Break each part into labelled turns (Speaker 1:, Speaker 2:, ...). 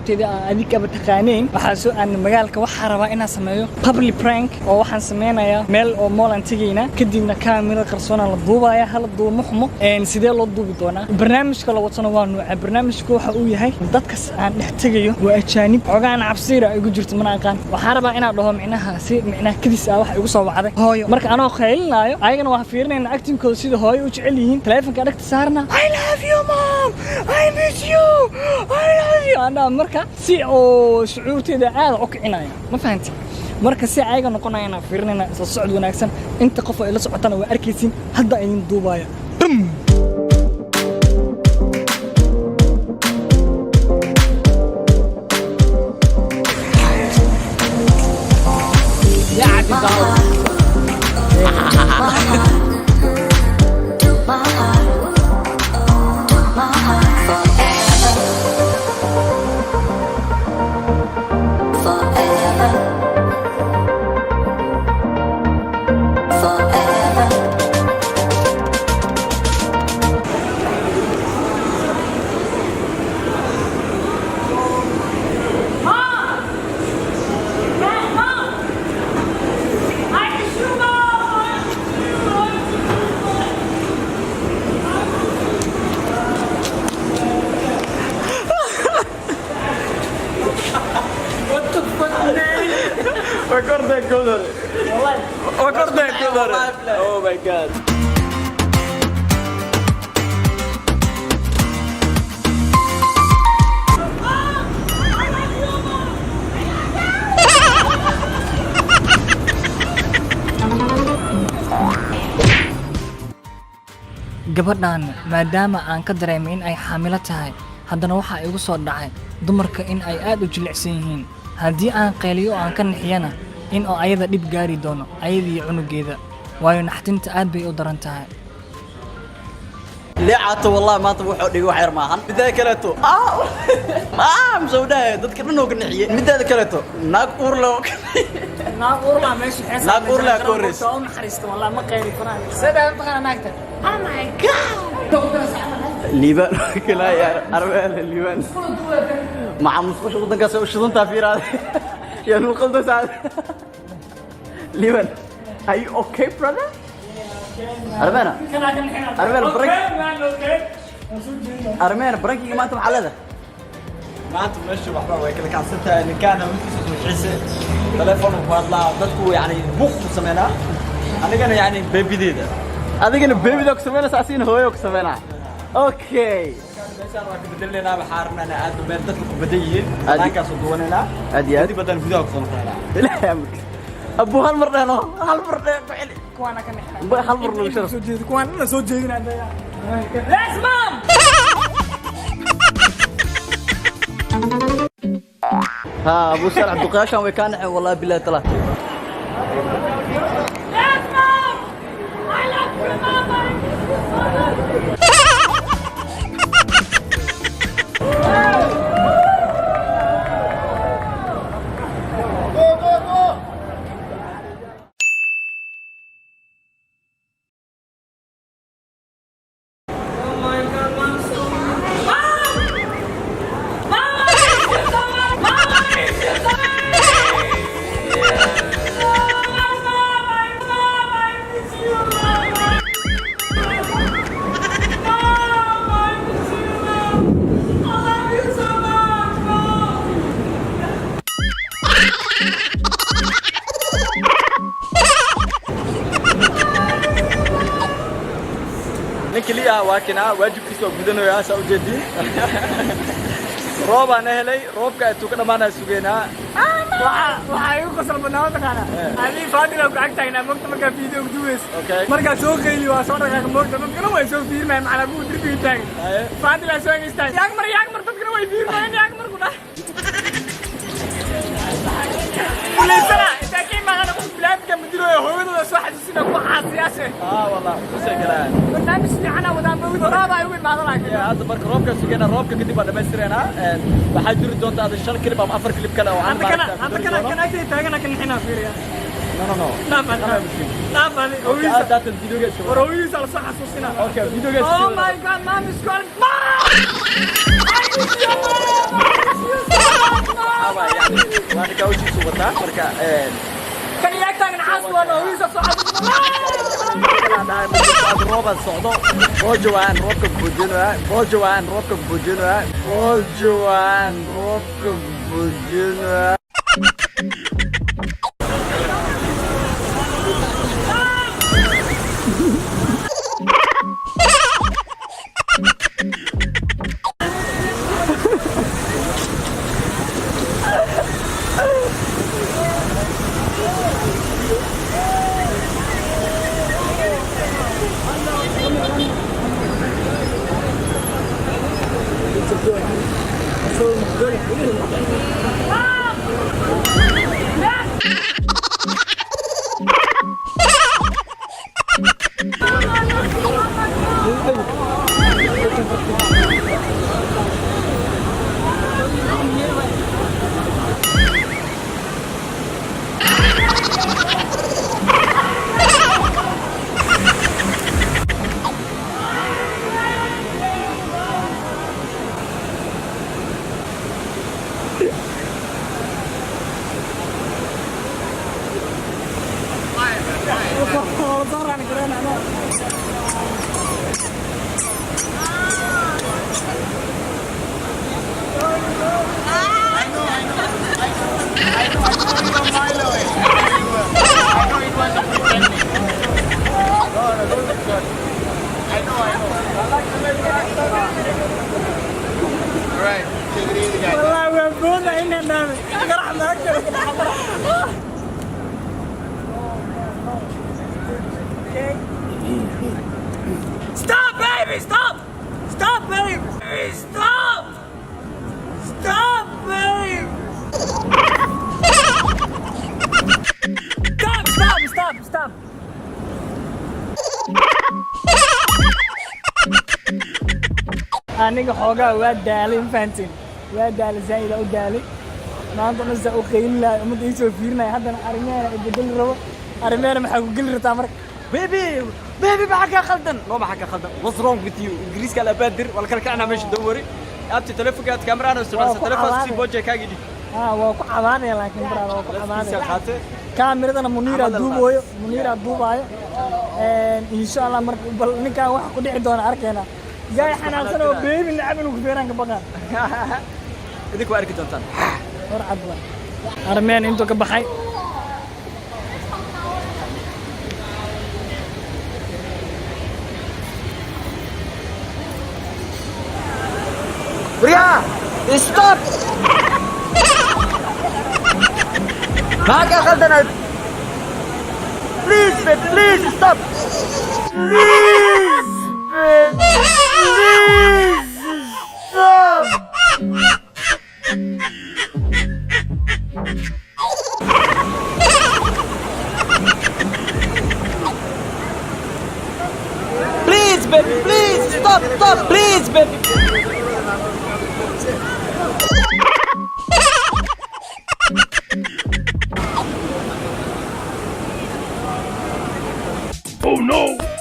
Speaker 1: asxaabteeda adig ka taqaaneen waxa soo aan magaalka waxa rabaa inaan sameeyo public prank oo waxaan sameynayaa meel oo mool aan tagayna kadibna kaamira qarsoona la duubaya hal duumo xumo sidee loo duubi doonaa barnaamijka la watana waa nooca barnaamijku waxa uu yahay dadka aan dhex tagayo waa ajaanib ogaan cabsiira ay ugu jirto mana aqaan waxa rabaa inaan dhaho micnaha si micnaha kadis ah wax igu soo wacday hooyo marka anoo khaylinaayo ayagana waxa fiirinayna actingkooda sida hooyo u jecel yihiin telefonka dhagta saarna I love you mom I miss you I love you ana marka si oo shucuurteeda aad u kicinaya ma fahanti marka si ayaga noqonayna fiirinayna isla socod wanaagsan inta qof ay la socotana waa arkaysiin hadda ay duubaya يا عبد الله Record that color. Oh my god. gabadhan maadaama aan ka dareemay in ay xaamilo tahay haddana waxa igu soo dhacay dumarka in ay aad u jilicsan yihiin haddii aan qeeliyo aan ka nixiyana in oo ayada dhib gaari doono ayadii cunugeeda waayo naxtinta aad bay u daran tahay
Speaker 2: leecato wallahi maanta wuxuu dhigay wax yar maahan midaada kaleeto مسودة دتك منو كنحية مدة كلته ناقور له
Speaker 1: ماشي حسن
Speaker 2: ناقور له كورس
Speaker 1: توم حريست والله ما قيري فران سبع بقى ناقته oh my god
Speaker 2: ليبان كلا يا أربعة ليبان مع مصطفى وضن كاسة وشلون تافير هذا يا نقول ده سعد ليبان are you okay brother أربعة أربعة بريك ما أنت محلله ما أنت ماشي بحرة وكذا كعصتها إن كان ويكسس وحسة تلفون وفاضلا ضدكوا يعني بخ وسمينا أنا كان يعني بيبي دي ده هذا كان بيبي ده كسمينا ساسين هو وكسمينا أوكي بس أنا كنت بدلنا بحارنا أنا قاعد بيرتك بديه أنا كصدواننا أدي بدل فيديو كسمينا لا يا مك أبو هالمرة أنا هالمرة فعلي
Speaker 1: كوانا كم
Speaker 2: هالمرة لو شرف
Speaker 1: كوانا أنا صوت جايين عندنا ليش مام
Speaker 2: ها أبو سرع دقاشة وكان والله بالله ثلاثة
Speaker 1: ليش مام I love you mama
Speaker 2: نكليها واكنا واجب كيسو بدنو يا سوجدين روبا نهلي روبكا توكنا ما نسوقنا
Speaker 1: waxaa igu qosol badnaa taqaana adii faadila ku agtayna marka marka video duwees marka soo qeyli waa soo dhaqaaq moogta dadkana way soo fiirmay macna buu dirbiga taagan faadila soo geystay yaag mar dadkana way fiirmayaan yaag mar ku dhax وليسنا إذا كان معنا بلاد كمديرو هويدا سو حسينا كو حاسياسه
Speaker 2: والله وسه كلام
Speaker 1: برنامج fiican wadaan bawid waraaba ay u imaadaan
Speaker 2: hadda marka roobka sugayna roobka kadib baa dhameystirayna waxa jiri doonta hada shan clip ama afar clip kale oo aan
Speaker 1: hadda kana agtay taagana kan xina fiiriya
Speaker 2: no
Speaker 1: لا فادي
Speaker 2: اوكي دات الفيديو جيس
Speaker 1: ورويس على صح حسوسنا
Speaker 2: اوكي فيديو جيس
Speaker 1: او ماي جاد مام سكول
Speaker 2: joognaa marka
Speaker 1: kan yaagtaagan caas waa noogiisa socod
Speaker 2: roobad socdo boojowaan roobka bujinaa boojowaan roobka bujinaa boojowaan roobka bujinaa
Speaker 1: Stop, baby! Stop! Stop, baby! Stop! Stop, baby! Stop! Stop! Stop! Stop! aniga xoogaa waa daalay infantin waa daalay zaid u daalay maanta nasa u qeylay umada isoo fiirnay haddana arimeena bedel rabo arimeena maxaa ku gali rabtaa marka
Speaker 2: baby maxaa ka khaldan no maxaa ka khaldan what's wrong with you ingiriiska la baadir wala kala kacna meesha dawari aabti telefoonkaad kamerana soo telefoon si boje kaagi dhig
Speaker 1: waa ku cabaanaya laakiin baraad waa ku cabaanaya kaamirada Munira duubayo Munira duubayo insha Allah marka bal ninkan wax ku dhici doona arkeena جاي حناصر وبيبي لعبنا وكبيران كبقى
Speaker 2: idinku waa arki doontaan
Speaker 1: hor cadwa armeen intuu ka baxay
Speaker 2: Priya stop maaga khaldanad please babe please stop please Please, baby, please, stop, please, baby. Oh no!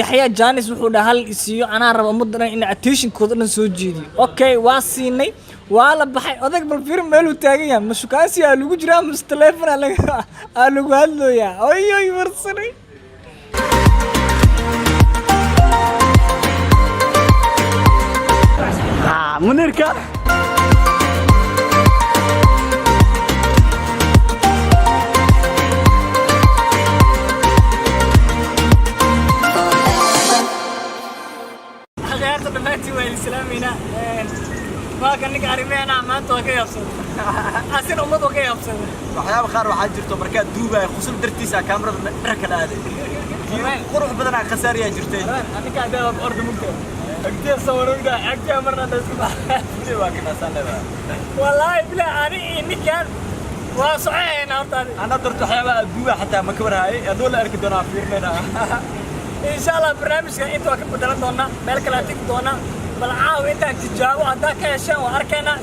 Speaker 1: يحيى جانس wuxuu dhahay hal isiyo anaa rabo ummadana in attention kooda dhan soo jeediyo okay waa siinay waa la baxay odag bal fiir meel uu taagan yahay mashukaasi aa lagu jiraa mas telefoon aa lagu hadlooyaa oy warsanay
Speaker 2: munirka
Speaker 1: سلامينا ما كان نقع رمينا ما توقع يبصر أصير أمضي وقع يبصر
Speaker 2: waxyaabo qaar waxaa jirto markaad duubay qusul dartiisa kaamirada dharka laade qurux badan aan khasaariya jirtay
Speaker 1: aniga adaa ordo mugta agtee sawirada agtee marna dasba
Speaker 2: waa kana sanada
Speaker 1: wallahi bila ani ninkan waa saxeena horta
Speaker 2: ana darto waxyaabo duubay xataa ma ka warahay adoo la arki doonaa fiirnayna
Speaker 1: إن شاء الله برنامج أنت وكيف بدلنا دونا بالك لا تيجي دونا بالعاو أنت تجاوب هذاك يا شان وأركنا